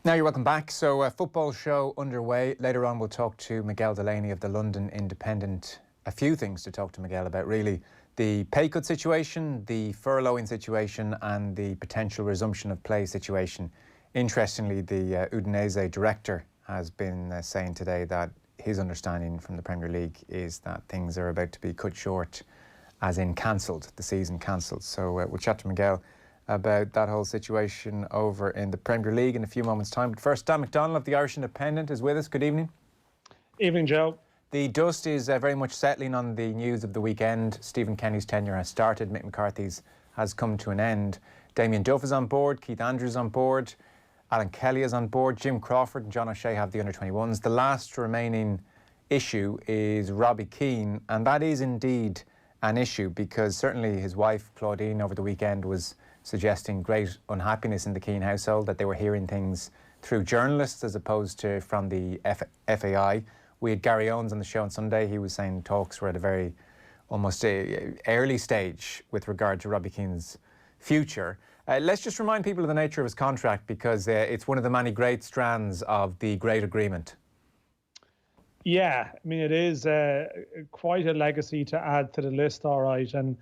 Now you're welcome back. So football show underway. Later on we'll talk to Miguel Delaney of the London Independent. A few things to talk to Miguel about, really. The pay cut situation, the furloughing situation and the potential resumption of play situation. Interestingly, the Udinese director has been saying today that his understanding from the Premier League is that things are about to be cut short, as in cancelled, the season cancelled. So we'll chat to Miguel about that whole situation over in the Premier League in a few moments' time. But first, Dan McDonnell of the Irish Independent is with us. Good evening. Evening, Joe. The dust is very much settling on the news of the weekend. Stephen Kenny's tenure has started. Mick McCarthy's has come to an end. Damien Duff is on board. Keith Andrews on board. Alan Kelly is on board. Jim Crawford and John O'Shea have the under-21s. The last remaining issue is Robbie Keane, and that is indeed an issue because certainly his wife, Claudine, over the weekend was suggesting great unhappiness in the Keane household, that they were hearing things through journalists as opposed to from the FAI. We had Gary Owens on the show on Sunday. He was saying talks were at a very almost early stage with regard to Robbie Keane's future. Let's just remind people of the nature of his contract because it's one of the many great strands of the great agreement. Yeah, I mean, it is quite a legacy to add to the list, all right. And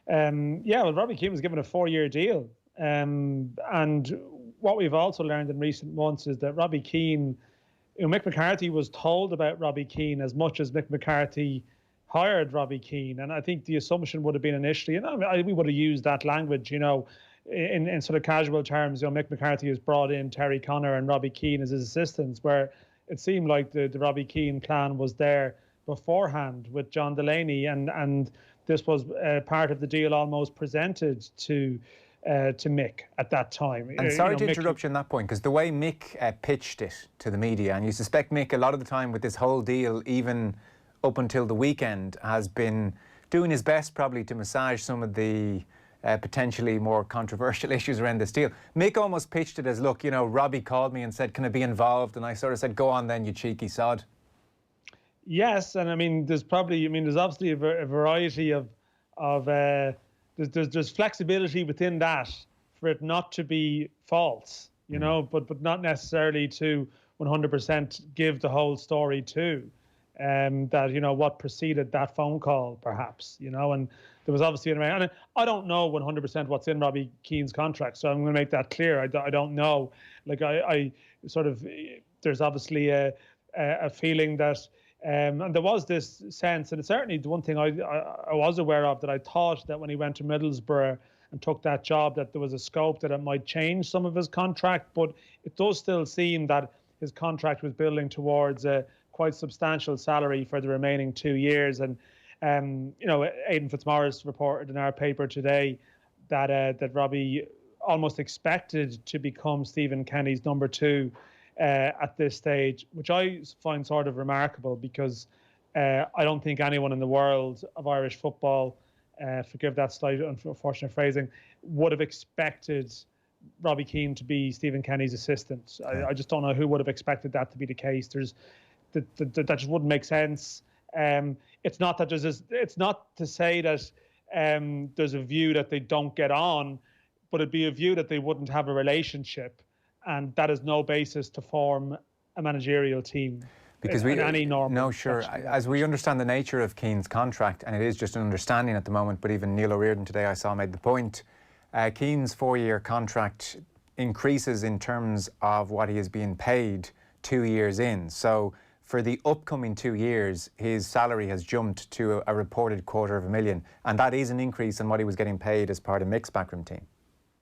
well, Robbie Keane was given a 4-year deal. And what we've also learned in recent months is that Robbie Keane, Mick McCarthy was told about Robbie Keane as much as Mick McCarthy hired Robbie Keane. And I think the assumption would have been initially, and we would have used that language, in sort of casual terms, Mick McCarthy has brought in Terry Connor and Robbie Keane as his assistants, where it seemed like the Robbie Keane plan was there beforehand with John Delaney, and this was part of the deal almost presented to Mick at that time. And sorry to interrupt you on that point, because the way Mick pitched it to the media, and you suspect Mick a lot of the time with this whole deal, even up until the weekend, has been doing his best probably to massage some of the potentially more controversial issues around this deal. Mick almost pitched it as, look, Robbie called me and said, can I be involved? And I sort of said, go on then, you cheeky sod. Yes, and I mean, there's obviously a variety of there's flexibility within that for it not to be false, but not necessarily to 100% give the whole story too. That what preceded that phone call, perhaps, and there was obviously and I don't know 100% what's in Robbie Keane's contract, so I'm going to make that clear. I don't know. Like I sort of, there's obviously a feeling that. And there was this sense, and it's certainly the one thing I was aware of, that I thought that when he went to Middlesbrough and took that job, that there was a scope that it might change some of his contract, but it does still seem that his contract was building towards a quite substantial salary for the remaining 2 years. And Aidan Fitzmaurice reported in our paper today that Robbie almost expected to become Stephen Kenny's number 2 at this stage, which I find sort of remarkable because I don't think anyone in the world of Irish football, forgive that slight unfortunate phrasing, would have expected Robbie Keane to be Stephen Kenny's assistant. I just don't know who would have expected that to be the case. That just wouldn't make sense. It's not to say that there's a view that they don't get on, but it'd be a view that they wouldn't have a relationship. And that is no basis to form a managerial team. Because any normal. No, sure. As we understand the nature of Keane's contract, and it is just an understanding at the moment, but even Neil O'Riordan today I saw made the point, Keane's 4-year contract increases in terms of what he is being paid 2 years in. So for the upcoming 2 years, his salary has jumped to a reported $250,000, and that is an increase on what he was getting paid as part of Mick's backroom team.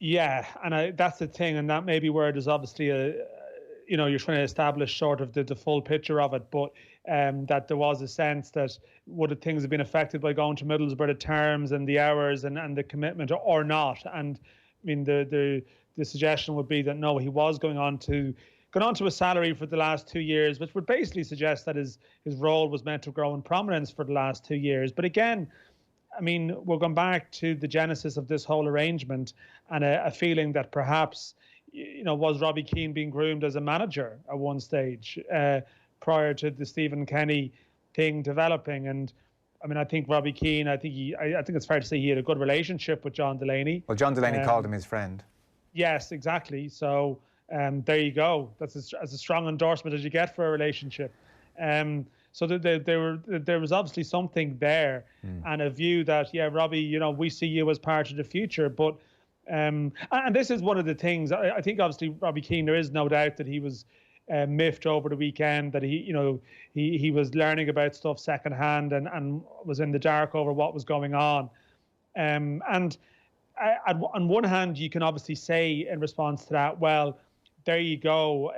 Yeah, and that's the thing, and that may be where there's obviously you're trying to establish sort of the full picture of it, but that there was a sense that would things have been affected by going to Middlesbrough, the terms and the hours and the commitment, or not? And I mean, the suggestion would be that no, he was going on to a salary for the last 2 years, which would basically suggest that his role was meant to grow in prominence for the last 2 years. But again, I mean, we're going back to the genesis of this whole arrangement and a feeling that perhaps, was Robbie Keane being groomed as a manager at one stage prior to the Stephen Kenny thing developing. And I mean, I think Robbie Keane, I think it's fair to say he had a good relationship with John Delaney. Well, John Delaney called him his friend. Yes, exactly. So There you go. That's as a strong endorsement as you get for a relationship. So there was obviously something there, and a view that, yeah, Robbie, we see you as part of the future. But and this is one of the things. I think obviously Robbie Keane, there is no doubt that he was miffed over the weekend, that he was learning about stuff secondhand and was in the dark over what was going on. And on one hand, you can obviously say in response to that, well, there you go.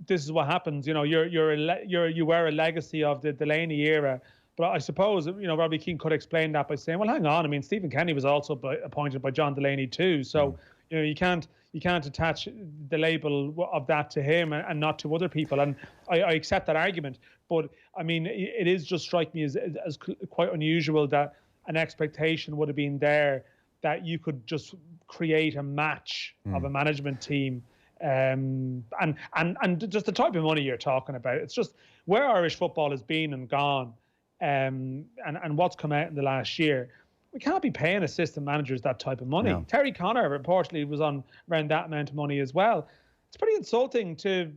This is what happens. You were a legacy of the Delaney era. But I suppose, Robbie Keane could explain that by saying, well, hang on. I mean, Stephen Kenny was also appointed by John Delaney too. So, you can't attach the label of that to him and not to other people. And I accept that argument. But I mean, it is just strike me as quite unusual that an expectation would have been there that you could just create a match of a management team. And just the type of money you're talking about. It's just where Irish football has been and gone, and what's come out in the last year. We can't be paying assistant managers that type of money. No. Terry Connor reportedly was on around that amount of money as well. It's pretty insulting to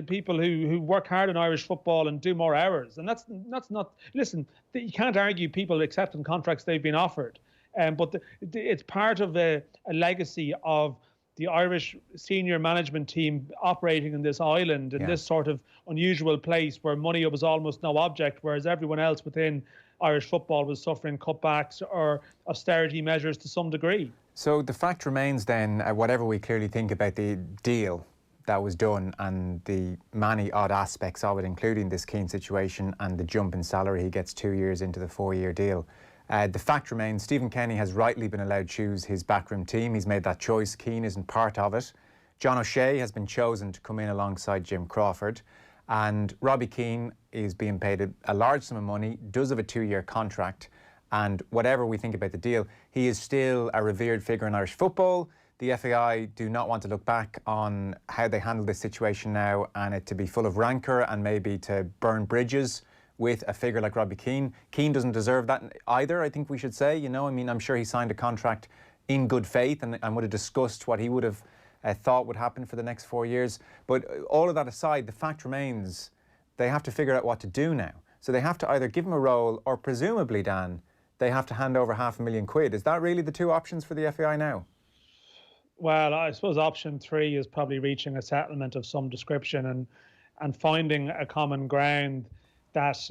people who work hard in Irish football and do more hours. And that's not. Listen, you can't argue people accepting contracts they've been offered. But it's part of a legacy of the Irish senior management team operating in this island, in this sort of unusual place where money was almost no object, whereas everyone else within Irish football was suffering cutbacks or austerity measures to some degree. So the fact remains then, whatever we clearly think about the deal that was done and the many odd aspects of it, including this Keane situation and the jump in salary he gets 2 years into the 4-year deal, the fact remains Stephen Kenny has rightly been allowed to choose his backroom team. He's made that choice. Keane isn't part of it. John O'Shea has been chosen to come in alongside Jim Crawford. And Robbie Keane is being paid a large sum of money, does have a 2-year contract. And whatever we think about the deal, he is still a revered figure in Irish football. The FAI do not want to look back on how they handle this situation now and it to be full of rancour and maybe to burn bridges with a figure like Robbie Keane. Keane doesn't deserve that either, I think we should say. I mean, I'm sure he signed a contract in good faith and would have discussed what he would have thought would happen for the next 4 years. But all of that aside, the fact remains they have to figure out what to do now. So they have to either give him a role or presumably, Dan, they have to hand over £500,000. Is that really the two options for the FAI now? Well, I suppose option 3 is probably reaching a settlement of some description and finding a common ground that,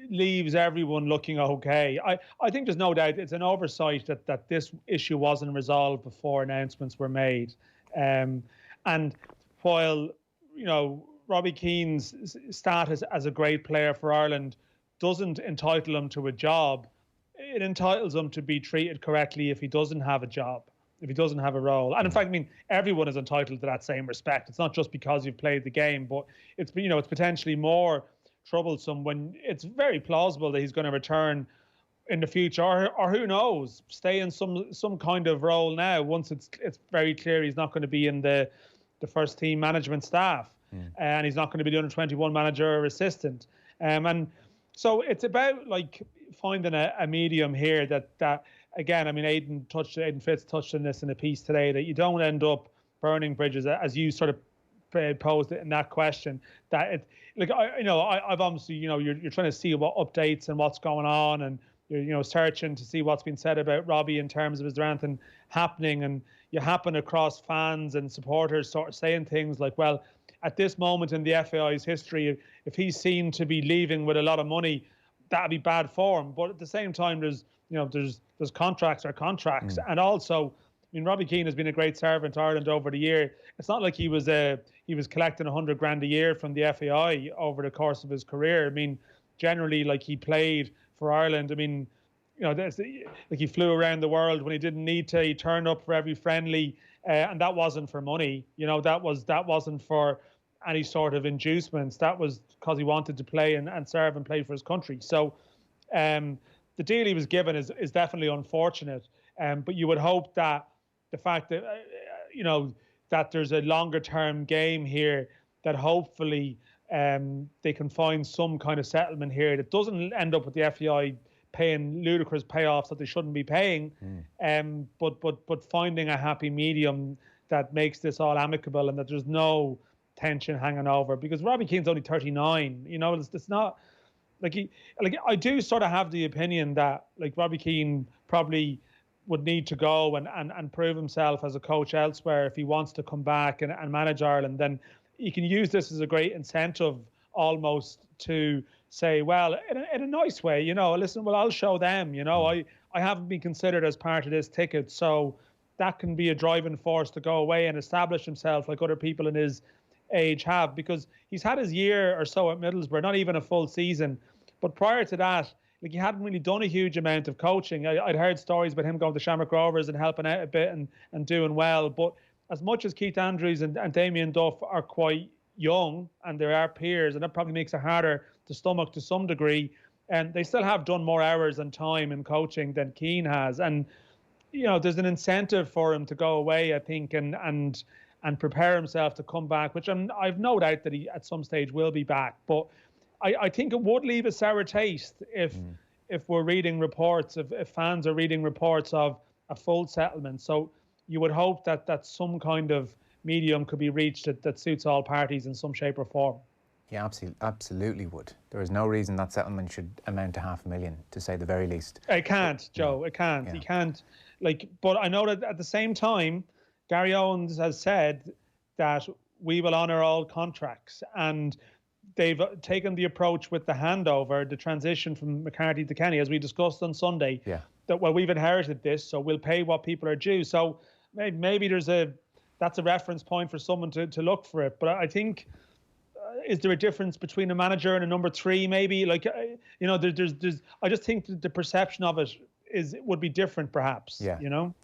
leaves everyone looking okay. I think there's no doubt it's an oversight that this issue wasn't resolved before announcements were made. And while, Robbie Keane's status as a great player for Ireland doesn't entitle him to a job, it entitles him to be treated correctly if he doesn't have a job, if he doesn't have a role. And in fact, I mean, everyone is entitled to that same respect. It's not just because you've played the game, but it's potentially more troublesome when it's very plausible that he's going to return in the future, or who knows, stay in some kind of role now once it's very clear he's not going to be in the first team management staff, and he's not going to be the under-21 manager or assistant. And so it's about finding a medium here that again, I mean, Aidan Fitz touched on this in a piece today, that you don't end up burning bridges, as you sort of posed it in that question. That I've obviously, you're trying to see what updates and what's going on, and you're searching to see what's been said about Robbie in terms of is there anything happening, and you happen across fans and supporters sort of saying things like, well, at this moment in the FAI's history, if he's seen to be leaving with a lot of money, that'd be bad form. But at the same time, there's contracts are contracts. And also, I mean, Robbie Keane has been a great servant to Ireland over the year. It's not like he was collecting $100,000 a year from the FAI over the course of his career. I mean, generally, he played for Ireland. I mean, he flew around the world when he didn't need to. He turned up for every friendly, and that wasn't for money. That wasn't for any sort of inducements. That was because he wanted to play and serve and play for his country. So the deal he was given is definitely unfortunate. But you would hope that the fact that, that there's a longer term game here, that hopefully they can find some kind of settlement here that doesn't end up with the FAI paying ludicrous payoffs that they shouldn't be paying, but finding a happy medium that makes this all amicable and that there's no tension hanging over. Because Robbie Keane's only 39, you know, it's not like I do sort of have the opinion that like Robbie Keane probably would need to go and prove himself as a coach elsewhere if he wants to come back and manage Ireland. Then you can use this as a great incentive almost to say, well, in a nice way, you know, listen, well, I'll show them, you know, I haven't been considered as part of this ticket. So that can be a driving force to go away and establish himself like other people in his age have, because he's had his year or so at Middlesbrough, not even a full season. But prior to that, like, he hadn't really done a huge amount of coaching. I'd heard stories about him going to Shamrock Rovers and helping out a bit and doing well. But as much as Keith Andrews and Damien Duff are quite young and they are peers, and that probably makes it harder to stomach to some degree, and they still have done more hours and time in coaching than Keane has. And, you know, there's an incentive for him to go away, I think, and prepare himself to come back, which I've no doubt that he at some stage will be back. But I think it would leave a sour taste if we're reading reports, if fans are reading reports of a full settlement. So you would hope that some kind of medium could be reached that suits all parties in some shape or form. Yeah, absolutely would. There is no reason that settlement should amount to $500,000, to say the very least. It can't, Joe. It can't. Yeah. He can't. But I know that at the same time, Gary Owens has said that we will honour all contracts, and they've taken the approach with the handover, the transition from McCarthy to Kenny, as we discussed on Sunday. Yeah. That, well, we've inherited this, so we'll pay what people are due. So maybe that's a reference point for someone to look for it. But I think, is there a difference between a manager and a number three? Maybe, like, you know, there's. I just think that the perception of it would be different, perhaps. Yeah. You know.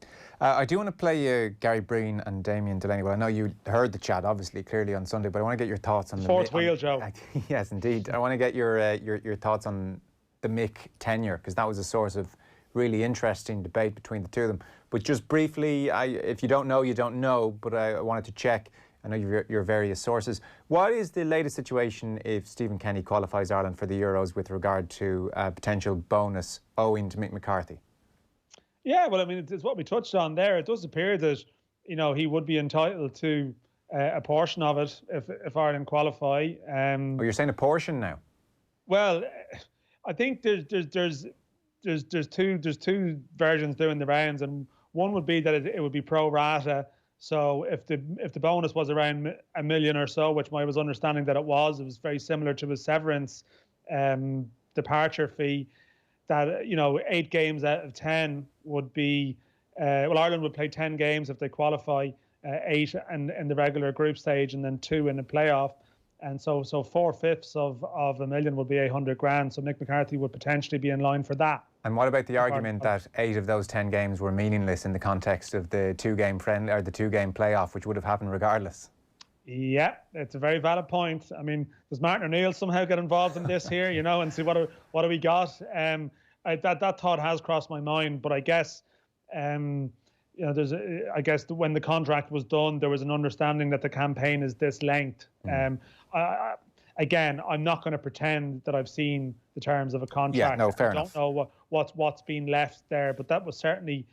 I do want to play Gary Breen and Damien Delaney. Well, I know you heard the chat, obviously, clearly on Sunday, but I want to get your thoughts on the fourth wheel, Joe. Yes, indeed. I want to get your thoughts on the Mick tenure, because that was a source of really interesting debate between the two of them. But just briefly, if you don't know, you don't know, but I wanted to check. I know your various sources. What is the latest situation if Stephen Kenny qualifies Ireland for the Euros with regard to a potential bonus owing to Mick McCarthy? Yeah, well, I mean, it's what we touched on there. It does appear that, you know, he would be entitled to a portion of it if Ireland qualify. You're saying a portion now? Well, I think there's two versions doing the rounds, and one would be that it would be pro rata. So if the bonus was around $1 million or so, which I was understanding that it was very similar to his severance departure fee. That, you know, 8 games out of 10 would be, Ireland would play 10 games if they qualify, 8 in the regular group stage and then 2 in the playoff. And so 4/5 of $1 million would be $800,000. So Mick McCarthy would potentially be in line for that. And what about the argument that 8 of those 10 games were meaningless in the context of the 2-game friendly or the 2-game playoff, which would have happened regardless? Yeah, it's a very valid point. I mean, does Martin O'Neill somehow get involved in this here, you know, and see what do we got? That thought has crossed my mind, but I guess, you know, I guess when the contract was done, there was an understanding that the campaign is this length. Again, I'm not going to pretend that I've seen the terms of a contract. Yeah, no, fair enough. I don't know what's been left there, but that was certainly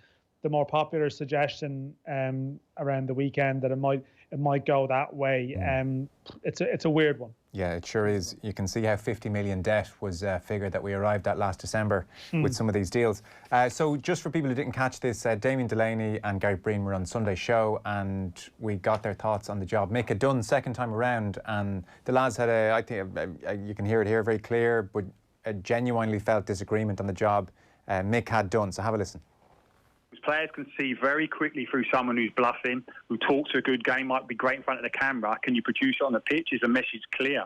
the more popular suggestion around the weekend, that it might go that way. It's a weird one. Yeah, it sure is. You can see how 50 million debt was a figure that we arrived at last December with some of these deals. So just for people who didn't catch this, Damien Delaney and Gary Breen were on Sunday's show, and we got their thoughts on the job. Mick had done second time around, and the lads had I think you can hear it here, very clear, but a genuinely felt disagreement on the job Mick had done. So have a listen. Players can see very quickly through someone who's bluffing, who talks a good game, might be great in front of the camera. Can you produce it on the pitch? Is the message clear?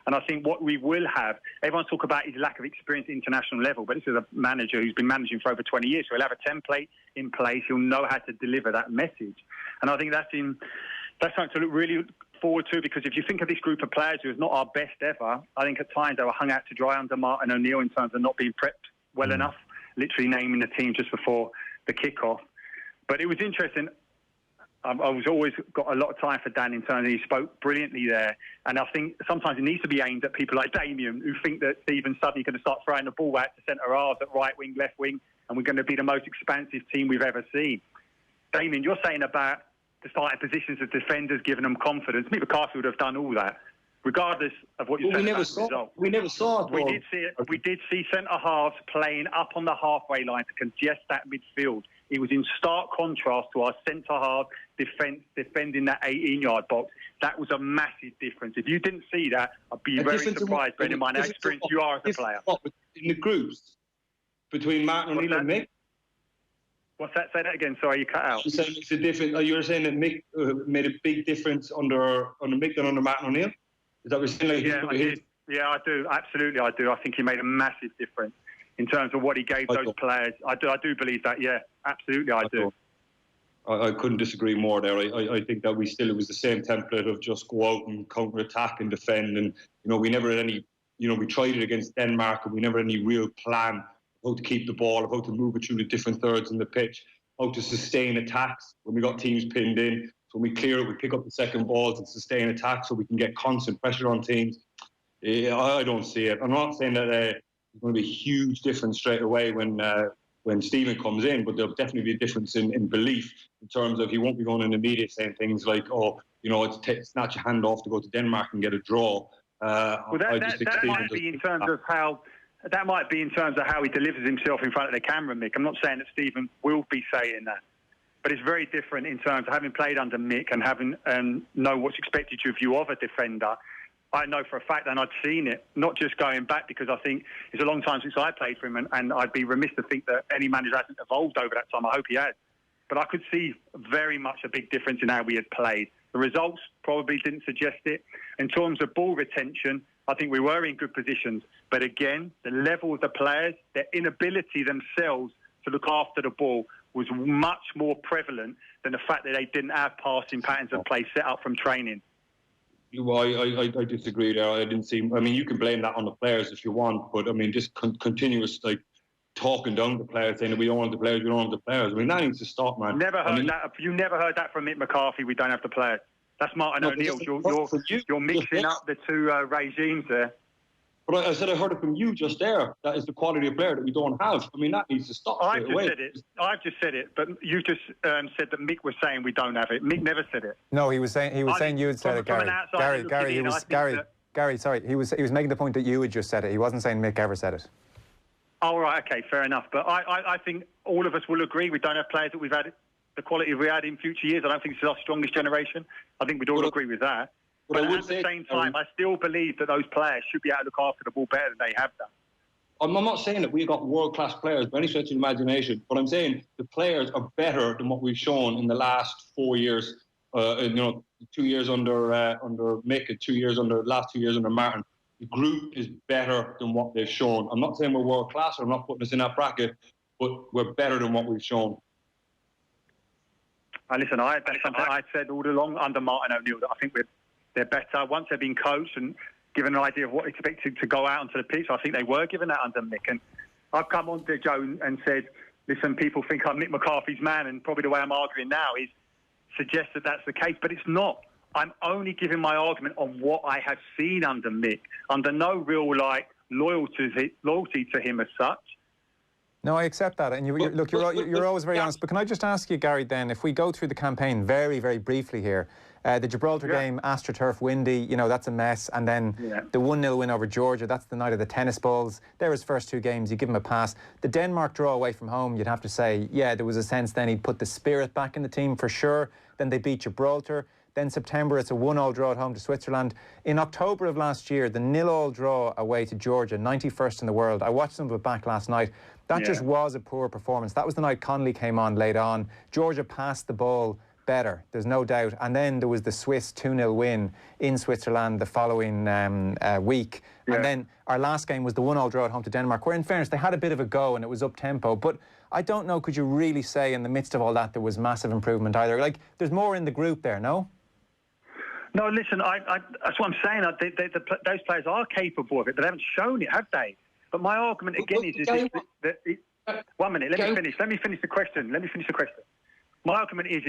And I think what we will have, everyone's talk about his lack of experience at international level, but this is a manager who's been managing for over 20 years, so he'll have a template in place. He'll know how to deliver that message. And I think that's something to look really forward to, because if you think of this group of players who is not our best ever, I think at times they were hung out to dry under Martin O'Neill in terms of not being prepped well enough, literally naming the team just before the kickoff. But it was interesting. I was always got a lot of time for Dan in terms of he spoke brilliantly there. And I think sometimes it needs to be aimed at people like Damien who think that Stephen's suddenly going to start throwing the ball out to centre halves at right wing, left wing, and we're going to be the most expansive team we've ever seen. Damien, you're saying about the starting positions of defenders, giving them confidence. Mick McCarthy would have done all that, regardless of what you're saying about the result. We never saw it. We did see it. We did see centre halves playing up on the halfway line to congest that midfield. It was in stark contrast to our centre half defending that 18-yard box. That was a massive difference. If you didn't see that, I'd be very surprised, bearing in mind how experienced you are as a player. In the groups between Martin O'Neill and Mick? What's that? Say that again. Sorry, you cut out. You're saying it's a different. You were saying that Mick made a big difference under Mick than under Martin O'Neill. Is that what you're saying? Yeah, I did. Yeah, I do. Absolutely, I do. I think he made a massive difference in terms of what he gave those players. I do believe that. Yeah, absolutely, I do. I couldn't disagree more there. I think that it was the same template of just go out and counter-attack and defend. And, we never had any, we tried it against Denmark and we never had any real plan of how to keep the ball, of how to move it through the different thirds in the pitch, how to sustain attacks when we got teams pinned in. So when we clear it, we pick up the second balls and sustain attacks so we can get constant pressure on teams. I don't see it. I'm not saying that there's going to be a huge difference straight away when Stephen comes in, but there'll definitely be a difference in belief in terms of he won't be going in the media saying things like, it's snatch a hand off to go to Denmark and get a draw. That might be in terms of how he delivers himself in front of the camera, Mick. I'm not saying that Stephen will be saying that, but it's very different in terms of having played under Mick and having know what's expected of you of a defender. I know for a fact, and I'd seen it, not just going back, because I think it's a long time since I played for him, and I'd be remiss to think that any manager hasn't evolved over that time. I hope he has. But I could see very much a big difference in how we had played. The results probably didn't suggest it. In terms of ball retention, I think we were in good positions. But again, the level of the players, their inability themselves to look after the ball was much more prevalent than the fact that they didn't have passing patterns of play set up from training. Well, I disagree there. I didn't see. I mean, you can blame that on the players if you want, but I mean, just continuous talking down the players, saying that we don't want the players, we don't want the players. I mean, that needs to stop, man. Never heard that. You never heard that from Mick McCarthy. We don't have the players. That's Martin O'Neill. You're mixing up the two regimes there. But I said I heard it from you just there. That is the quality of player that we don't have. I mean, that needs to stop. I've just said it. But you just said that Mick was saying we don't have it. Mick never said it. No, he was saying you had said it, Gary. Gary, sorry. He was making the point that you had just said it. He wasn't saying Mick ever said it. Oh, right. Okay, fair enough. But I think all of us will agree we don't have players that we've had the quality we had in future years. I don't think this is our strongest generation. I think we'd all agree with that. But at the same time, I still believe that those players should be able to look after the ball better than they have done. I'm not saying that we've got world-class players by any stretch of the imagination, but I'm saying the players are better than what we've shown in the last 4 years. 2 years under Mick and last 2 years under Martin. The group is better than what they've shown. I'm not saying we're world-class, or I'm not putting us in that bracket, but we're better than what we've shown. Listen, that's something I said all along under Martin O'Neill, that I think they're better. Once they've been coached and given an idea of what expected to go out onto the pitch, I think they were given that under Mick. And I've come on to Joe and said, listen, people think I'm Mick McCarthy's man, and probably the way I'm arguing now is suggest that that's the case, but it's not. I'm only giving my argument on what I have seen under Mick, under no real loyalty to him as such. No, I accept that, and you're always very honest. But can I just ask you, Gary? Then, if we go through the campaign very, very briefly here, the Gibraltar game, AstroTurf, windy, that's a mess, and then the 1-0 win over Georgia. That's the night of the tennis balls. They're his first two games. You give him a pass. The Denmark draw away from home, you'd have to say, there was a sense then he'd put the spirit back in the team for sure. Then they beat Gibraltar. Then September, it's a 1-1 draw at home to Switzerland. In October of last year, the 0-0 draw away to Georgia, 91st in the world. I watched some of it back last night. That just was a poor performance. That was the night Connolly came on late on. Georgia passed the ball better, there's no doubt. And then there was the Swiss 2-0 win in Switzerland the following week. And then our last game was the 1-1 draw at home to Denmark, where in fairness, they had a bit of a go and it was up-tempo. But I don't know, could you really say in the midst of all that there was massive improvement either? Like, there's more in the group there, no? No, listen, that's what I'm saying. Those players are capable of it, but they haven't shown it, have they? But my argument again is that 1 minute. Let me finish the question. My argument is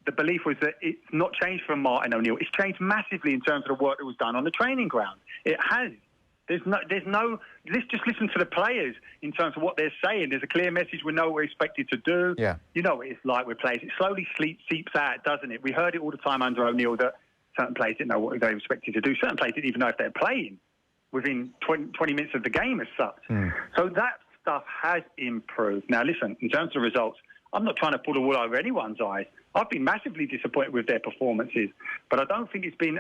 the belief was that it's not changed from Martin O'Neill. It's changed massively in terms of the work that was done on the training ground. It has. Let's just listen to the players in terms of what they're saying. There's a clear message. We know what we're expected to do. Yeah. You know what it's like with players. It slowly seeps out, doesn't it? We heard it all the time under O'Neill that certain players didn't know what they were expected to do. Certain players didn't even know if they're playing within 20 minutes of the game as such. So that stuff has improved. Now, listen, in terms of the results, I'm not trying to pull the wool over anyone's eyes. I've been massively disappointed with their performances, but I don't think it's been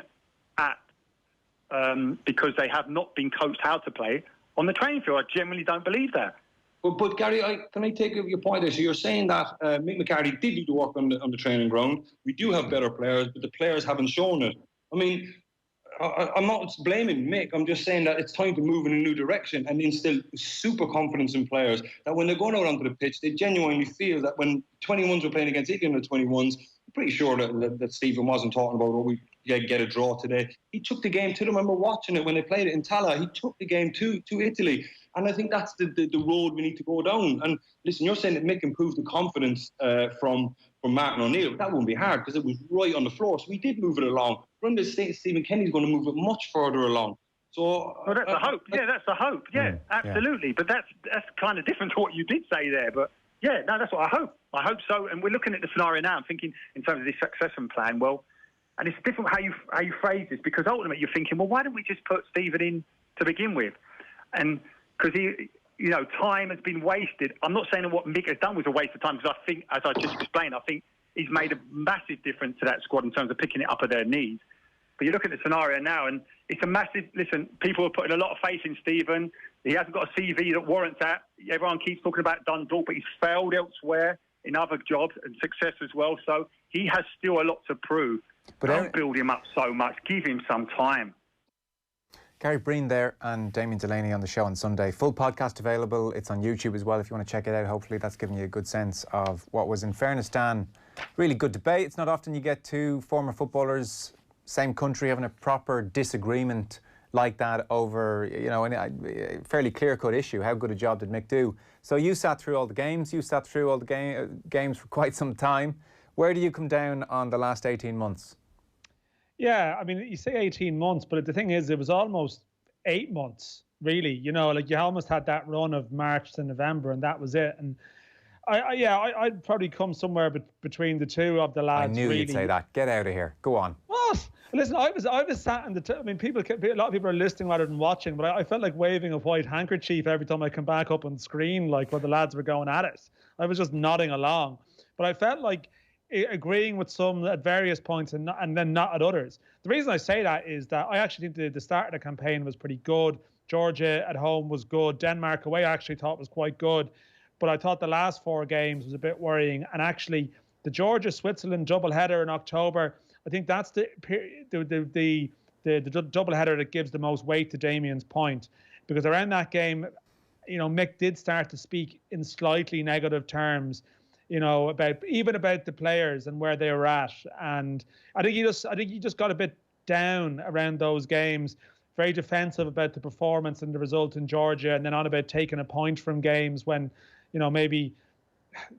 because they have not been coached how to play on the training field. I generally don't believe that. But Gary, can I take your point there? So you're saying that Mick McCarthy did do the work on the training ground. We do have better players, but the players haven't shown it. I mean, I'm not blaming Mick. I'm just saying that it's time to move in a new direction and instill super confidence in players that when they're going out onto the pitch, they genuinely feel that when 21s were playing against England at 21s, I'm pretty sure that Stephen wasn't talking about, we get a draw today. He took the game to them. I remember watching it when they played it in Tala. He took the game to Italy. And I think that's the road we need to go down. And listen, you're saying that Mick improved the confidence from Martin O'Neill. That wouldn't be hard because it was right on the floor. So we did move it along. From this state, Stephen Kenny's going to move it much further along. So that's the hope. Yeah, that's the hope. Yeah, absolutely. But that's kind of different to what you did say there. But yeah, no, that's what I hope. I hope so. And we're looking at the scenario now. I'm thinking in terms of this succession plan. Well, and it's different how you phrase this, because ultimately you're thinking, well, why don't we just put Stephen in to begin with? And because time has been wasted. I'm not saying that what Mick has done was a waste of time, because I think, as I just explained, I think he's made a massive difference to that squad in terms of picking it up at their knees. But you look at the scenario now, and it's a massive... Listen, people are putting a lot of faith in Stephen. He hasn't got a CV that warrants that. Everyone keeps talking about Dundalk, but he's failed elsewhere in other jobs and success as well. So he has still a lot to prove. But don't build him up so much. Give him some time. Gary Breen there and Damien Delaney on the show on Sunday. Full podcast available. It's on YouTube as well if you want to check it out. Hopefully that's given you a good sense of what was, in fairness, Dan, really good debate. It's not often you get two former footballers, same country, having a proper disagreement like that over, a fairly clear-cut issue. How good a job did Mick do? So you sat through all the games. You sat through all the games for quite some time. Where do you come down on the last 18 months? Yeah, I mean, you say 18 months, but the thing is, it was almost 8 months, really. You almost had that run of March to November, and that was it. And I'd probably come somewhere between the two of the lads. I knew you'd say that. Get out of here. Go on. What? Listen, I was sat in the. I mean, a lot of people are listening rather than watching, but I felt like waving a white handkerchief every time I come back up on screen, like when the lads were going at it. I was just nodding along, but I felt like agreeing with some at various points and then not at others. The reason I say that is that I actually think the start of the campaign was pretty good. Georgia at home was good. Denmark away I actually thought was quite good. But I thought the last 4 games was a bit worrying. And actually, the Georgia-Switzerland doubleheader in October, I think that's the doubleheader that gives the most weight to Damien's point. Because around that game, Mick did start to speak in slightly negative terms, about the players and where they were at. And I think he just got a bit down around those games, very defensive about the performance and the result in Georgia, and then on about taking a point from games when, maybe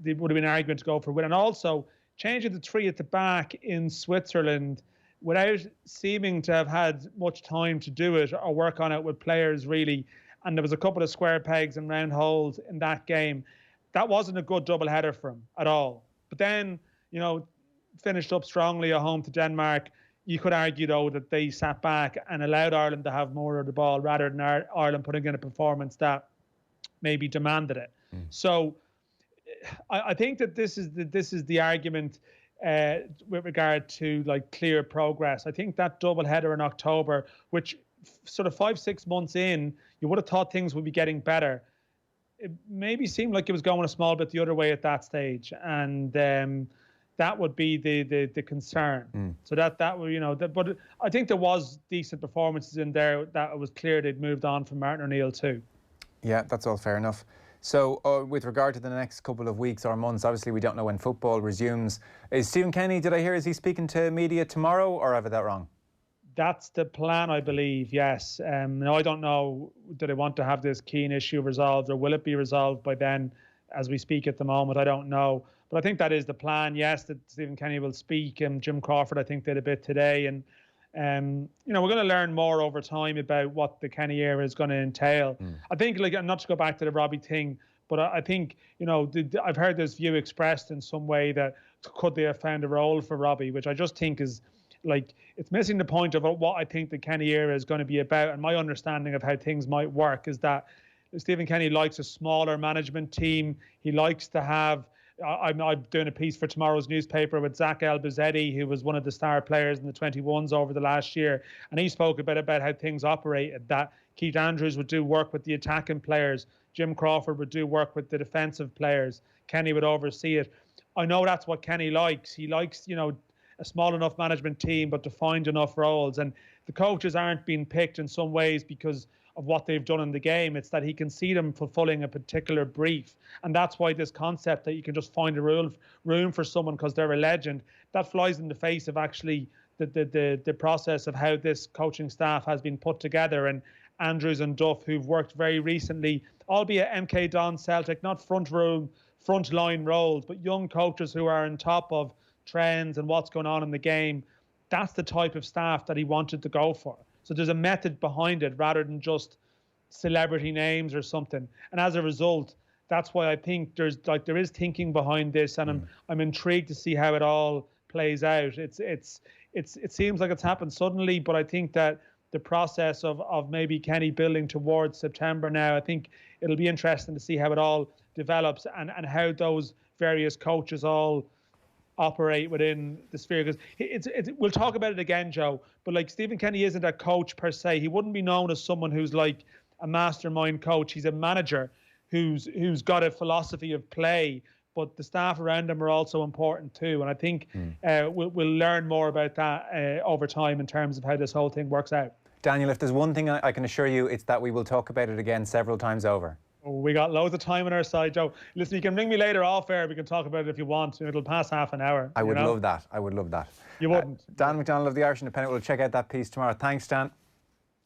there would have been an argument to go for a win. And also changing the 3 at the back in Switzerland without seeming to have had much time to do it or work on it with players, really. And there was a couple of square pegs and round holes in that game. That wasn't a good doubleheader for him at all. But then, finished up strongly at home to Denmark. You could argue, though, that they sat back and allowed Ireland to have more of the ball rather than Ireland putting in a performance that maybe demanded it. So I think that this is the argument with regard to clear progress. I think that doubleheader in October, which sort of 5-6 months in, you would have thought things would be getting better. It maybe seemed like it was going a small bit the other way at that stage, and that would be the concern. So that but I think there was decent performances in there that it was clear they'd moved on from Martin O'Neill too. Yeah, that's all fair enough. So with regard to the next couple of weeks or months, obviously we don't know when football resumes. Is Stephen Kenny, did I hear, is he speaking to media tomorrow, or have I that wrong? That's the plan, I believe, yes. No, I don't know, do they want to have this Keane issue resolved, or will it be resolved by then? as we speak at the moment. I don't know. But I think that is the plan. Yes, that Stephen Kenny will speak. Jim Crawford, I think, did a bit today. And, we're going to learn more over time about what the Kenny era is going to entail. I think, not to go back to the Robbie thing, but I think, I've heard this view expressed in some way that could they have found a role for Robbie, which I just think is, it's missing the point of what I think the Kenny era is going to be about. And my understanding of how things might work is that Stephen Kenny likes a smaller management team. He likes to have, I'm doing a piece for tomorrow's newspaper with Zach Elbazzetti, who was one of the star players in the 21s over the last year. And he spoke a bit about how things operated, that Keith Andrews would do work with the attacking players. Jim Crawford would do work with the defensive players. Kenny would oversee it. I know that's what Kenny likes. He likes, a small enough management team, but defined enough roles. And the coaches aren't being picked in some ways because of what they've done in the game. It's that he can see them fulfilling a particular brief. And that's why this concept that you can just find a room for someone because they're a legend, that flies in the face of actually the process of how this coaching staff has been put together. And Andrews and Duff, who've worked very recently, albeit MK Don Celtic, not front line roles, but young coaches who are on top of trends and what's going on in the game. That's the type of staff that he wanted to go for. So there's a method behind it rather than just celebrity names or something. And as a result, that's why I think there is thinking behind this, and I'm intrigued to see how it all plays out. It seems like it's happened suddenly, but I think that the process of maybe Kenny building towards September now, I think it'll be interesting to see how it all develops and how those various coaches all operate within the sphere. Because we'll talk about it again, Joe, but Stephen Kenny isn't a coach per se. He wouldn't be known as someone who's like a mastermind coach. He's a manager who's got a philosophy of play, but the staff around him are also important too. And I think we'll learn more about that over time in terms of how this whole thing works out. Daniel, if there's one thing I can assure you, it's that we will talk about it again several times over. We got loads of time on our side, Joe. Listen, you can ring me later off air. We can talk about it if you want. It'll pass half an hour. I would love that. I would love that. You wouldn't. Dan McDonnell of the Irish Independent will check out that piece tomorrow. Thanks, Dan.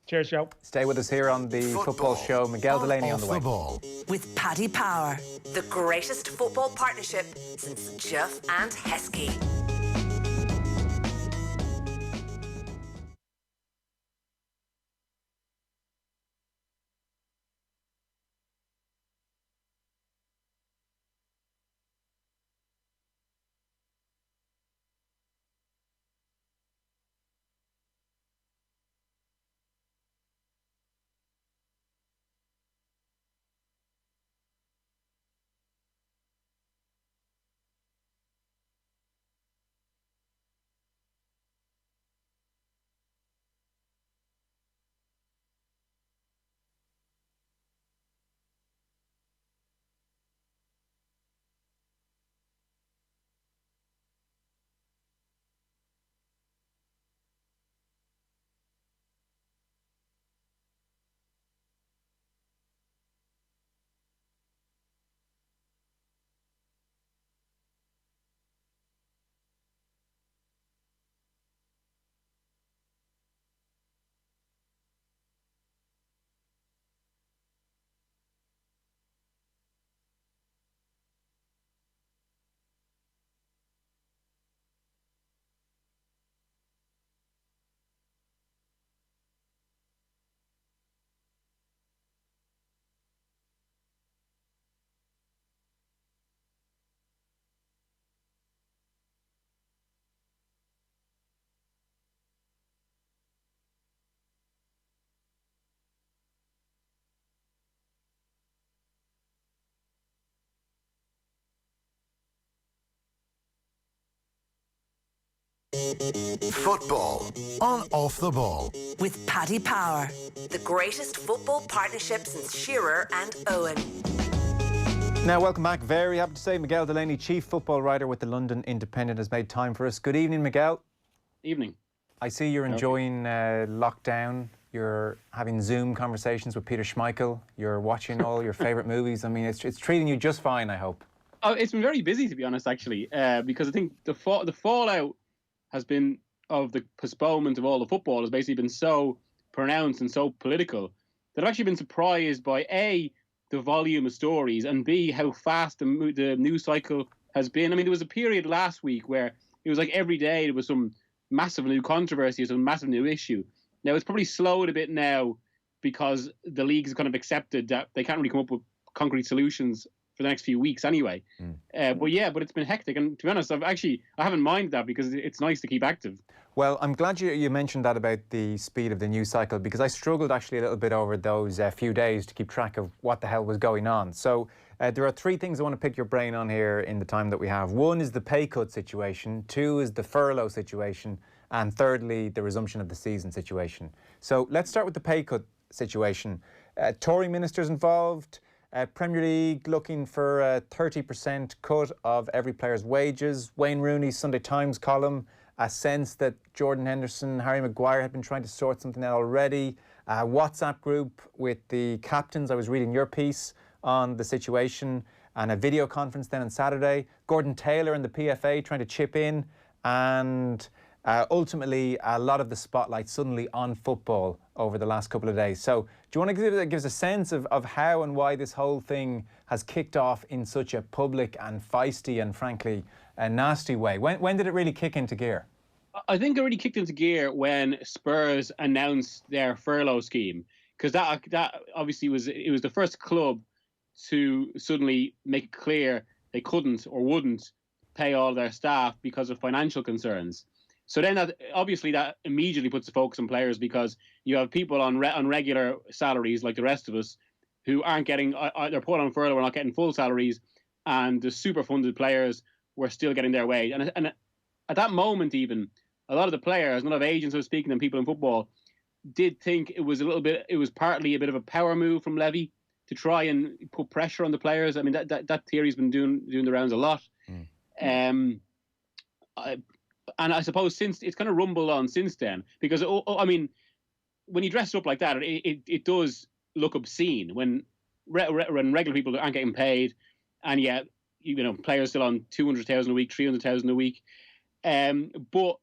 Cheers, Joe. Stay with us here on the football show. Miguel Delaney on the way. Ball. With Paddy Power, the greatest football partnership since Jeff and Heskey. Football on Off the Ball. With Paddy Power, the greatest football partnership since Shearer and Owen. Now, welcome back. Very happy to say Miguel Delaney, chief football writer with the London Independent, has made time for us. Good evening, Miguel. Evening. I see you're enjoying lockdown. You're having Zoom conversations with Peter Schmeichel. You're watching all your favourite movies. I mean, it's treating you just fine, I hope. Oh, it's been very busy, to be honest, actually, because I think the fallout has been of the postponement of all the football has basically been so pronounced and so political that I've actually been surprised by the volume of stories, and B, how fast the news cycle has been. I mean, there was a period last week where it was like every day there was some massive new controversy, some massive new issue. Now, it's probably slowed a bit now because the league's kind of accepted that they can't really come up with concrete solutions for the next few weeks anyway. But it's been hectic. And to be honest, I haven't minded that because it's nice to keep active. Well, I'm glad you mentioned that about the speed of the news cycle, because I struggled actually a little bit over those few days to keep track of what the hell was going on. So there are three things I want to pick your brain on here in the time that we have. One is the pay cut situation. Two is the furlough situation. And thirdly, the resumption of the season situation. So let's start with the pay cut situation. Tory ministers involved. Premier League looking for a 30% cut of every player's wages. Wayne Rooney's Sunday Times column, a sense that Jordan Henderson, Harry Maguire had been trying to sort something out already. A WhatsApp group with the captains. I was reading your piece on the situation, and a video conference then on Saturday. Gordon Taylor and the PFA trying to chip in, and ultimately a lot of the spotlight suddenly on football over the last couple of days. So do you want to give us a sense of how and why this whole thing has kicked off in such a public and feisty and frankly a nasty way? When did it really kick into gear? I think it really kicked into gear when Spurs announced their furlough scheme, because that obviously was the first club to suddenly make it clear they couldn't or wouldn't pay all their staff because of financial concerns. So then that immediately puts the focus on players, because you have people on regular salaries like the rest of us who aren't getting, they're put on furlough, we're not getting full salaries, and the super funded players were still getting their wage. And at that moment, even a lot of the players, a lot of agents who were speaking and people in football did think it was partly a bit of a power move from Levy to try and put pressure on the players. I mean, that theory's been doing the rounds a lot. And I suppose since it's kind of rumbled on since then, because I mean, when you dress it up like that, it does look obscene when regular people aren't getting paid, and yet players still on 200,000 a week, 300,000 a week. But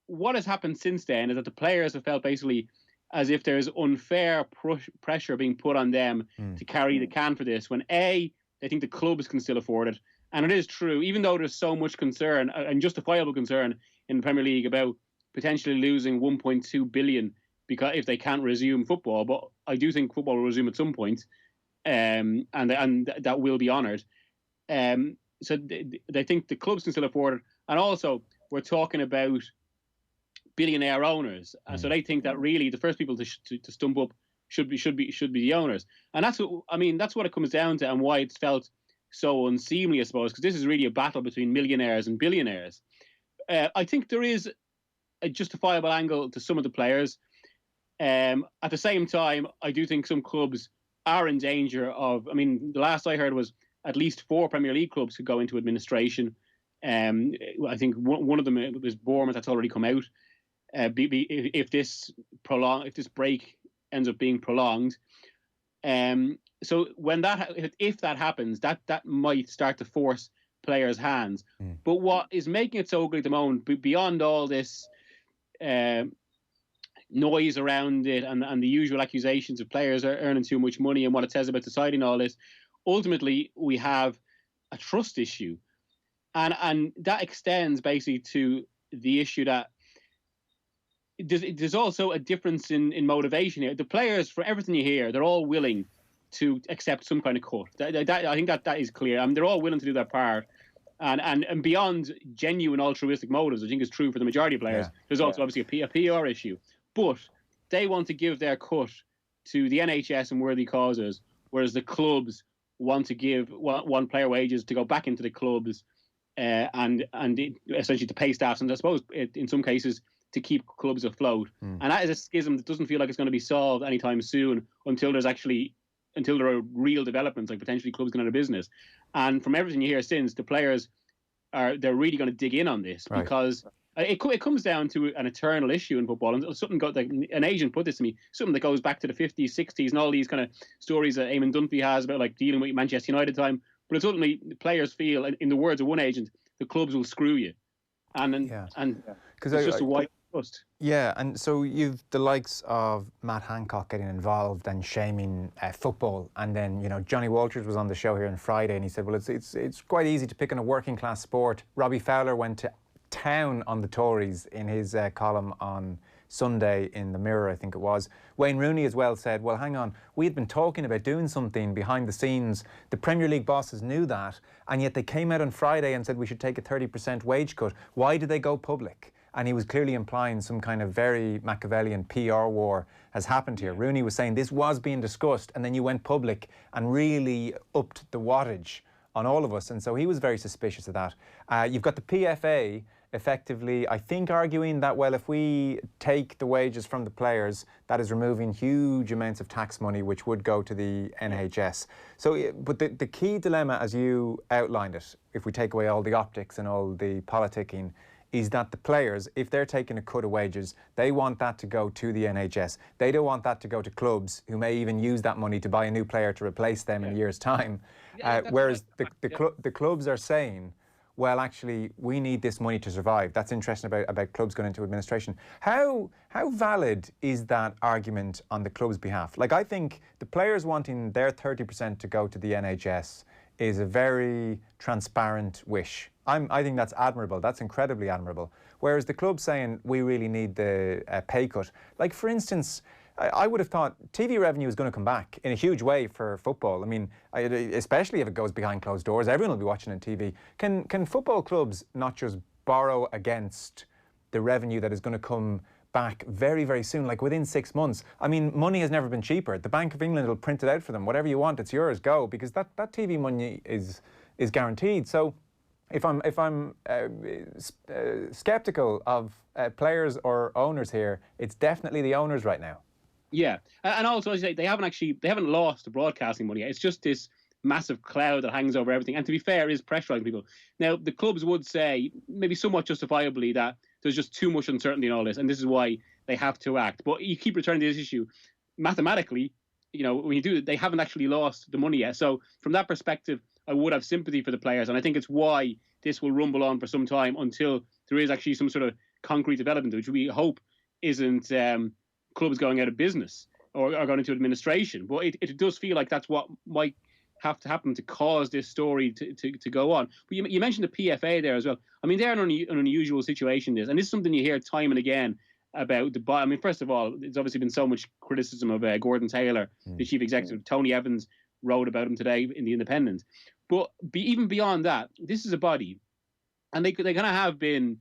what has happened since then is that the players have felt basically as if there's unfair pressure being put on them to carry the can for this, when they think the clubs can still afford it. And it is true, even though there's so much concern, and justifiable concern, in the Premier League about potentially losing 1.2 billion because if they can't resume football. But I do think football will resume at some point, and that will be honoured. So they think the clubs can still afford it, and also we're talking about billionaire owners, and so they think that really the first people to stump up should be the owners, and that's what it comes down to, and why it's felt so unseemly, I suppose, because this is really a battle between millionaires and billionaires. I think there is a justifiable angle to some of the players. At the same time, I do think some clubs are in danger of, I mean, the last I heard was at least 4 Premier League clubs could go into administration. I think one of them was Bournemouth, that's already come out. If this break ends up being prolonged. So if that happens, that might start to force players' hands. But what is making it so ugly at the moment, beyond all this noise around it and the usual accusations of players are earning too much money and what it says about deciding all this, ultimately we have a trust issue. And that extends basically to the issue that there's also a difference in motivation here. The players, for everything you hear, they're all willing to accept some kind of cut. I think that is clear. I mean, they're all willing to do their part. And beyond genuine altruistic motives, I think is true for the majority of players. There's also obviously a PR issue. But they want to give their cut to the NHS and worthy causes, whereas the clubs want to give one player wages to go back into the clubs and essentially to pay staff, and I suppose in some cases to keep clubs afloat. And that is a schism that doesn't feel like it's going to be solved anytime soon until there are real developments, like potentially clubs going out of business. And from everything you hear since, the players they're really going to dig in on this, right? Because it comes down to an eternal issue in football. And something an agent put this to me, something that goes back to the 50s, 60s, and all these kind of stories that Eamon Dunphy has about like dealing with Manchester United time. But it's ultimately the players feel, in the words of one agent, the clubs will screw you. It's just a discussed. Yeah, and so you've the likes of Matt Hancock getting involved and shaming football, and then Johnny Walters was on the show here on Friday, and he said, well, it's quite easy to pick on a working class sport. Robbie Fowler went to town on the Tories in his column on Sunday in the Mirror, I think it was. Wayne Rooney as well said, well, hang on, we had been talking about doing something behind the scenes. The Premier League bosses knew that, and yet they came out on Friday and said we should take a 30% wage cut. Why did they go public? And he was clearly implying some kind of very Machiavellian PR war has happened here. Rooney was saying this was being discussed, and then you went public and really upped the wattage on all of us. And so he was very suspicious of that. You've got the PFA effectively, I think, arguing that, well, if we take the wages from the players, that is removing huge amounts of tax money, which would go to the NHS. So, but the key dilemma, as you outlined it, if we take away all the optics and all the politicking, is that the players, if they're taking a cut of wages, they want that to go to the NHS. They don't want that to go to clubs who may even use that money to buy a new player to replace them in a year's time. Whereas the clubs are saying, well, actually, we need this money to survive. That's interesting about clubs going into administration. How valid is that argument on the club's behalf? Like, I think the players wanting their 30% to go to the NHS is a very transparent wish. I think that's admirable. That's incredibly admirable. Whereas the club saying we really need the pay cut. Like, for instance, I would have thought TV revenue is going to come back in a huge way for football. I mean, especially if it goes behind closed doors, everyone will be watching on TV. Can football clubs not just borrow against the revenue that is going to come back very, very soon, like within 6 months? I mean, money has never been cheaper. The Bank of England will print it out for them. Whatever you want, it's yours, go, because that TV money is guaranteed. So if I'm sceptical of players or owners here, it's definitely the owners right now. Yeah, and also, as you say, they haven't lost the broadcasting money. It's just this massive cloud that hangs over everything. And to be fair, it is pressurising people. Now, the clubs would say, maybe somewhat justifiably, that there's just too much uncertainty in all this, and this is why they have to act. But you keep returning to this issue. Mathematically, when you do it, they haven't actually lost the money yet. So from that perspective, I would have sympathy for the players, and I think it's why this will rumble on for some time until there is actually some sort of concrete development, which we hope isn't clubs going out of business or going into administration. But it does feel like that's what might have to happen to cause this story to go on. But you mentioned the PFA there as well. I mean, they're in an unusual situation, and this is something you hear time and again about the. I mean, first of all, there's obviously been so much criticism of Gordon Taylor, the chief executive. Tony Evans wrote about him today in The Independent. But even beyond that, this is a body, and they kind of have been.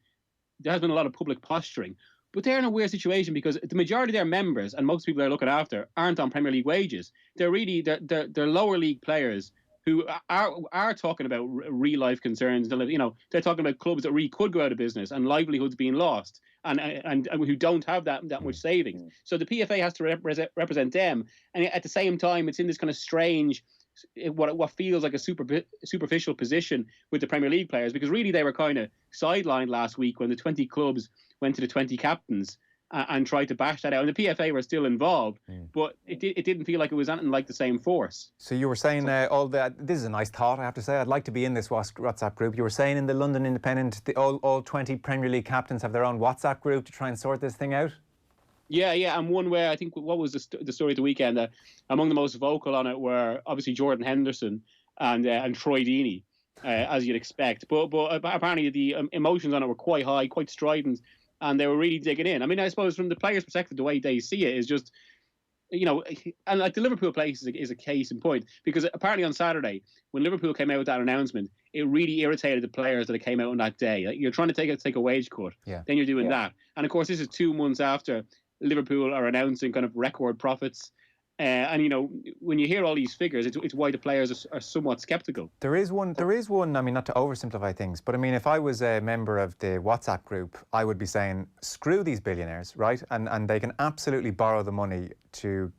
There has been a lot of public posturing. But they're in a weird situation because the majority of their members and most people they're looking after aren't on Premier League wages. They're really they're lower league players who are talking about real life concerns. They're talking about clubs that really could go out of business and livelihoods being lost, and who don't have that much savings. So the PFA has to represent them, and at the same time, it's in this kind of strange, what feels like a superficial position with the Premier League players, because really they were kind of sidelined last week when the 20 clubs went to the 20 captains and tried to bash that out. And the PFA were still involved, but it didn't feel like it was anything like the same force. So you were saying all that. This is a nice thought, I have to say. I'd like to be in this WhatsApp group. You were saying in the London Independent, all 20 Premier League captains have their own WhatsApp group to try and sort this thing out? Yeah, and one where I think, what was the story of the weekend? Among the most vocal on it were obviously Jordan Henderson and Troy Deeney, as you'd expect. But apparently the emotions on it were quite high, quite strident, and they were really digging in. I mean, I suppose from the players' perspective, the way they see it is just, and like the Liverpool place is a case in point, because apparently on Saturday, when Liverpool came out with that announcement, it really irritated the players that it came out on that day. Like, you're trying to take a wage cut, then you're doing that. And of course, this is 2 months after Liverpool are announcing kind of record profits. And when you hear all these figures, it's why the players are somewhat sceptical. There is one. I mean, not to oversimplify things, but I mean, if I was a member of the WhatsApp group, I would be saying, screw these billionaires, right? And they can absolutely borrow the money to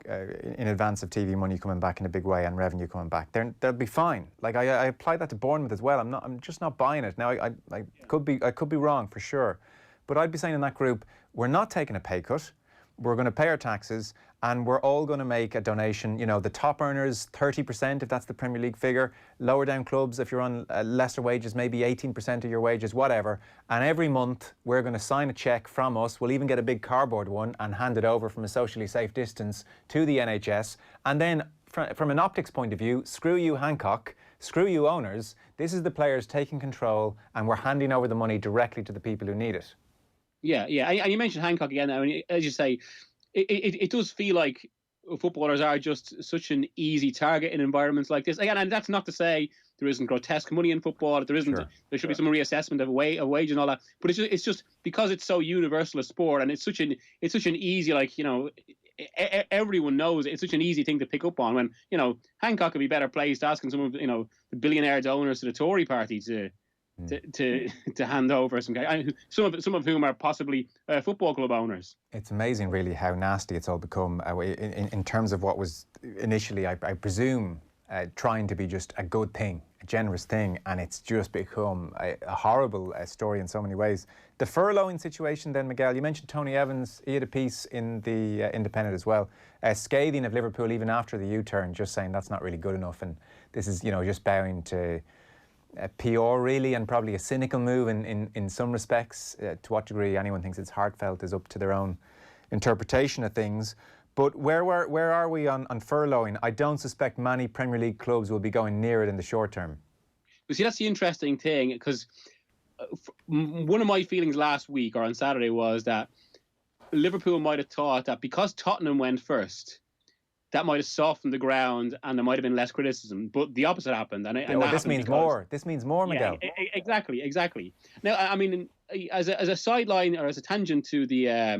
in advance of TV money coming back in a big way and revenue coming back. They'll be fine. Like I applied that to Bournemouth as well. I'm just not buying it. Now I could be wrong for sure, but I'd be saying in that group, we're not taking a pay cut. we're going to pay our taxes, and we're all going to make a donation. You know, the top earners, 30%, if that's the Premier League figure. Lower down clubs, if you're on lesser wages, maybe 18% of your wages, whatever. And every month, we're going to sign a cheque from us. We'll even get a big cardboard one and hand it over from a socially safe distance to the NHS. And then, from an optics point of view, screw you, Hancock. Screw you, owners. This is the players taking control, and we're handing over the money directly to the people who need it. Yeah. And you mentioned Hancock again. I mean, as you say, it does feel like footballers are just such an easy target in environments like this. Again, and that's not to say there isn't grotesque money in football. There isn't. Sure. There should be some reassessment of wage and all that. But it's just because it's so universal a sport, and it's such an easy, like, you know, everyone knows it's such an easy thing to pick up on. When, you know, Hancock could be better placed asking some of, you know, the billionaire donors to the Tory party to hand over some of whom are possibly football club owners. It's amazing, really, how nasty it's all become in terms of what was initially, I presume, trying to be just a good thing, a generous thing, and it's just become a horrible story in so many ways. The furloughing situation then, Miguel, you mentioned Tony Evans. He had a piece in the Independent as well, scathing of Liverpool even after the U-turn, just saying that's not really good enough, and this is, you know, just bowing to PR really, and probably a cynical move in some respects. To what degree anyone thinks it's heartfelt is up to their own interpretation of things. But where are we on furloughing? I don't suspect many Premier League clubs will be going near it in the short term. But see, that's the interesting thing, because one of my feelings last week or on Saturday was that Liverpool might have thought that because Tottenham went first, that might have softened the ground and there might have been less criticism. But the opposite happened. And this means more. This means more, Miguel. Yeah, exactly. Now, I mean, as a sideline or as a tangent to the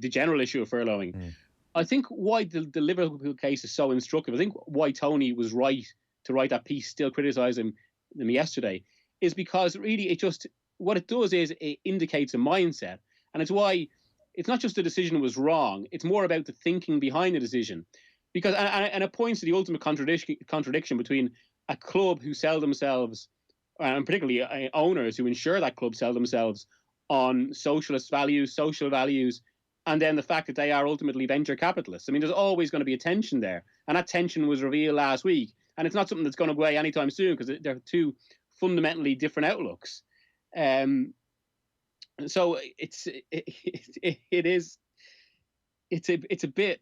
general issue of furloughing, I think why the Liverpool case is so instructive, I think why Tony was right to write that piece, still criticising them yesterday, is because really what it does is it indicates a mindset. And it's why it's not just the decision was wrong, it's more about the thinking behind the decision. Because and it points to the ultimate contradiction between a club who sell themselves, and particularly owners who ensure that clubs sell themselves on social values, and then the fact that they are ultimately venture capitalists. I mean, there's always going to be a tension there. And that tension was revealed last week. And it's not something that's going away anytime soon, because they're two fundamentally different outlooks. So it's a bit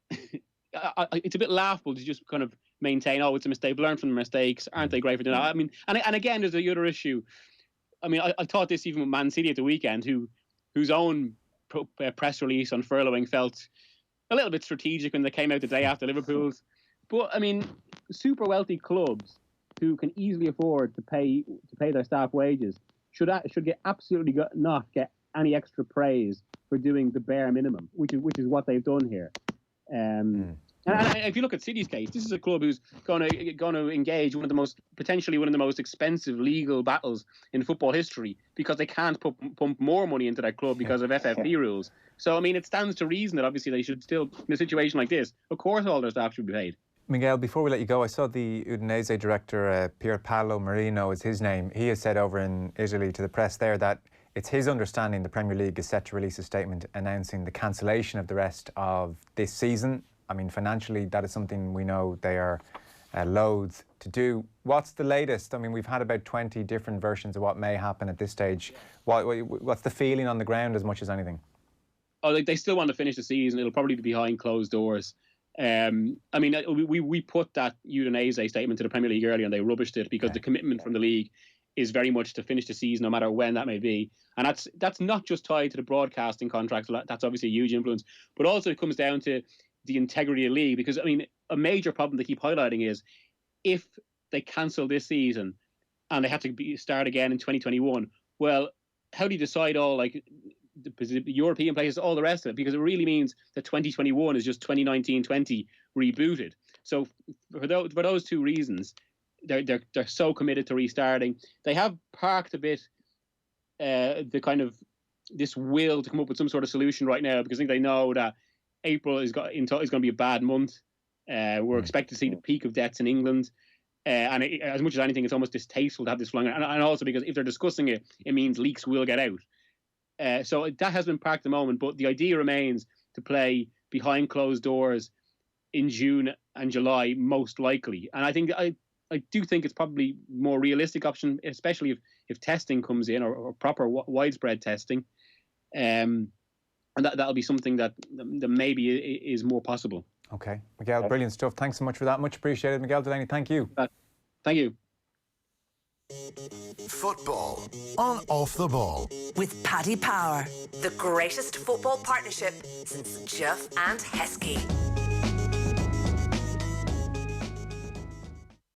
laughable to just kind of maintain, oh, it's a mistake, learn from the mistakes, aren't they great for doing that? I mean, and again, there's the other issue. I mean, I thought this even with Man City at the weekend, whose own press release on furloughing felt a little bit strategic when they came out the day after Liverpool's. But I mean, super wealthy clubs who can easily afford to pay their staff wages should not get any extra praise for doing the bare minimum, which is what they've done here. And if you look at City's case, this is a club who's going to engage potentially one of the most expensive legal battles in football history, because they can't pump more money into their club because of FFP rules. So I mean, it stands to reason that obviously they should still, in a situation like this, of course all their staff should be paid. Miguel, before we let you go, I saw the Udinese director, Pier Paolo Marino is his name. He has said over in Italy to the press there that it's his understanding the Premier League is set to release a statement announcing the cancellation of the rest of this season. I mean, financially, that is something we know they are loath to do. What's the latest? I mean, we've had about 20 different versions of what may happen at this stage. What's the feeling on the ground as much as anything? Oh, they still want to finish the season. It'll probably be behind closed doors. I mean, we put that Udinese statement to the Premier League earlier and they rubbished it because the commitment from the league is very much to finish the season, no matter when that may be. And that's not just tied to the broadcasting contracts. That's obviously a huge influence, but also it comes down to the integrity of the league. Because I mean, a major problem they keep highlighting is if they cancel this season and they have to start again in 2021, well, how do you decide all like the European places, all the rest of it? Because it really means that 2021 is just 2019-20 rebooted. So for those two reasons, they're so committed to restarting. They have parked a bit the kind of this will to come up with some sort of solution right now, because I think they know that April is going to be a bad month. We're expected to see the peak of deaths in England. And as much as anything, it's almost distasteful to have this flung out. And also because if they're discussing it, it means leaks will get out. So that has been parked at the moment, but the idea remains to play behind closed doors in June and July, most likely. And I think I do think it's probably more realistic option, especially if testing comes in or proper widespread testing. And that'll be something that maybe is more possible. Okay, Miguel, brilliant stuff. Thanks so much for that. Much appreciated, Miguel Delaney. Thank you. Thank you. Football on Off the Ball. With Paddy Power, the greatest football partnership since Jeff and Heskey.